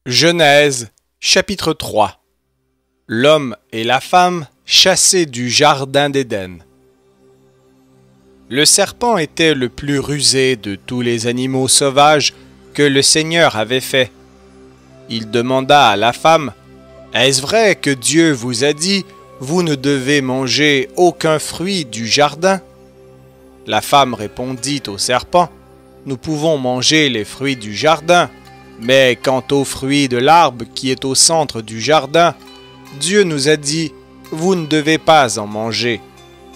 Genèse, chapitre 3. L'homme et la femme chassés du jardin d'Éden. Le serpent était le plus rusé de tous les animaux sauvages que le Seigneur avait fait. Il demanda à la femme, « Est-ce vrai que Dieu vous a dit, vous ne devez manger aucun fruit du jardin ?» La femme répondit au serpent, « Nous pouvons manger les fruits du jardin, mais quant aux fruits de l'arbre qui est au centre du jardin, Dieu nous a dit, vous ne devez pas en manger,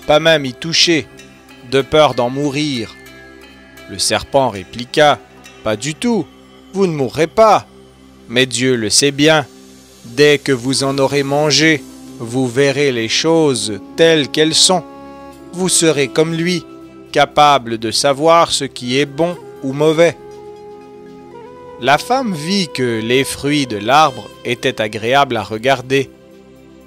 pas même y toucher, de peur d'en mourir. » Le serpent répliqua, « Pas du tout, vous ne mourrez pas. Mais Dieu le sait bien, dès que vous en aurez mangé, vous verrez les choses telles qu'elles sont. Vous serez comme lui, capable de savoir ce qui est bon ou mauvais. » La femme vit que les fruits de l'arbre étaient agréables à regarder,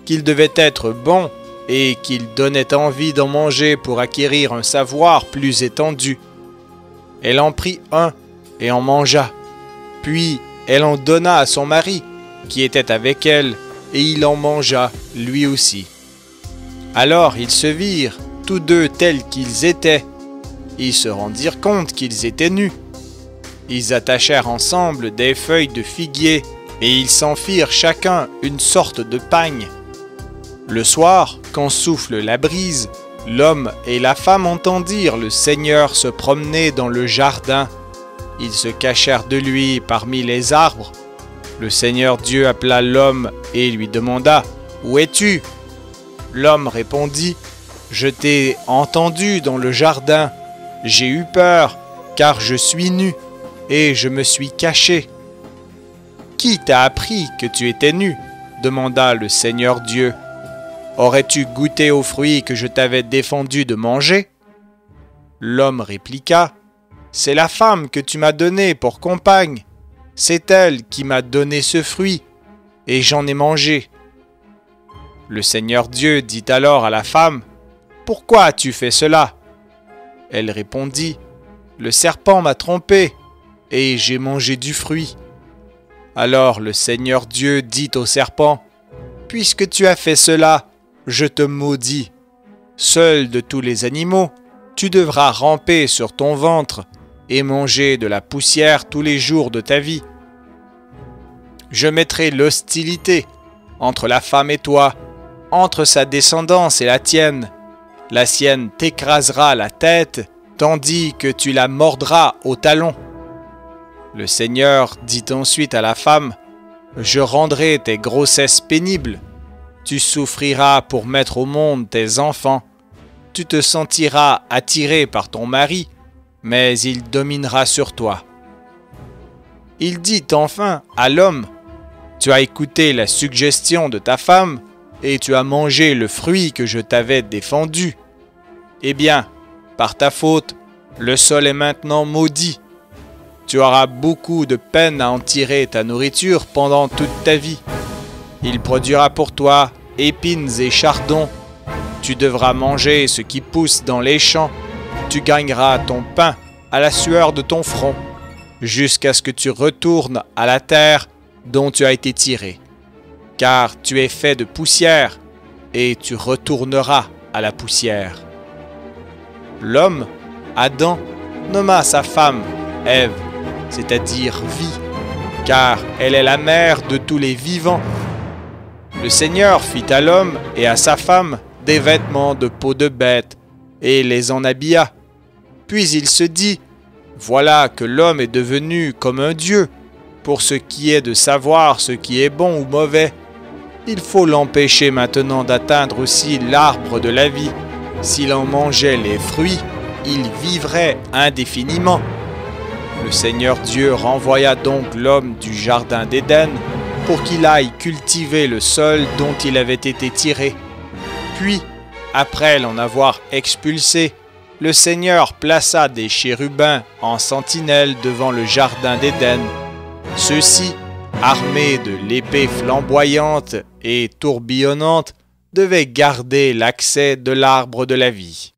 qu'ils devaient être bons et qu'ils donnaient envie d'en manger pour acquérir un savoir plus étendu. Elle en prit un et en mangea. Puis elle en donna à son mari, qui était avec elle, et il en mangea lui aussi. Alors ils se virent, tous deux tels qu'ils étaient. Ils se rendirent compte qu'ils étaient nus. Ils attachèrent ensemble des feuilles de figuier et ils s'en firent chacun une sorte de pagne. Le soir, quand souffle la brise, l'homme et la femme entendirent le Seigneur se promener dans le jardin. Ils se cachèrent de lui parmi les arbres. Le Seigneur Dieu appela l'homme et lui demanda « Où es-tu » L'homme répondit « Je t'ai entendu dans le jardin. J'ai eu peur, car je suis nu. Et je me suis caché. »« Qui t'a appris que tu étais nu ?» demanda le Seigneur Dieu. « Aurais-tu goûté aux fruits que je t'avais défendu de manger ?» L'homme répliqua, « C'est la femme que tu m'as donnée pour compagne. C'est elle qui m'a donné ce fruit, et j'en ai mangé. » Le Seigneur Dieu dit alors à la femme, « Pourquoi as-tu fait cela ?» Elle répondit, « Le serpent m'a trompé, et j'ai mangé du fruit. » Alors le Seigneur Dieu dit au serpent, « Puisque tu as fait cela, je te maudis. Seul de tous les animaux, tu devras ramper sur ton ventre et manger de la poussière tous les jours de ta vie. Je mettrai l'hostilité entre la femme et toi, entre sa descendance et la tienne. La sienne t'écrasera la tête, tandis que tu la mordras au talon. » Le Seigneur dit ensuite à la femme, « Je rendrai tes grossesses pénibles. Tu souffriras pour mettre au monde tes enfants. Tu te sentiras attiré par ton mari, mais il dominera sur toi. » Il dit enfin à l'homme, « Tu as écouté la suggestion de ta femme, et tu as mangé le fruit que je t'avais défendu. Eh bien, par ta faute, le sol est maintenant maudit. Tu auras beaucoup de peine à en tirer ta nourriture pendant toute ta vie. Il produira pour toi épines et chardons. Tu devras manger ce qui pousse dans les champs. Tu gagneras ton pain à la sueur de ton front, jusqu'à ce que tu retournes à la terre dont tu as été tiré. Car tu es fait de poussière, et tu retourneras à la poussière. » L'homme, Adam, nomma sa femme, Ève, c'est-à-dire vie, car elle est la mère de tous les vivants. Le Seigneur fit à l'homme et à sa femme des vêtements de peau de bête, et les en habilla. Puis il se dit, « Voilà que l'homme est devenu comme un Dieu, pour ce qui est de savoir ce qui est bon ou mauvais. Il faut l'empêcher maintenant d'atteindre aussi l'arbre de la vie. S'il en mangeait les fruits, il vivrait indéfiniment. » Le Seigneur Dieu renvoya donc l'homme du jardin d'Éden pour qu'il aille cultiver le sol dont il avait été tiré. Puis, après l'en avoir expulsé, le Seigneur plaça des chérubins en sentinelle devant le jardin d'Éden. Ceux-ci, armés de l'épée flamboyante et tourbillonnante, devaient garder l'accès de l'arbre de la vie.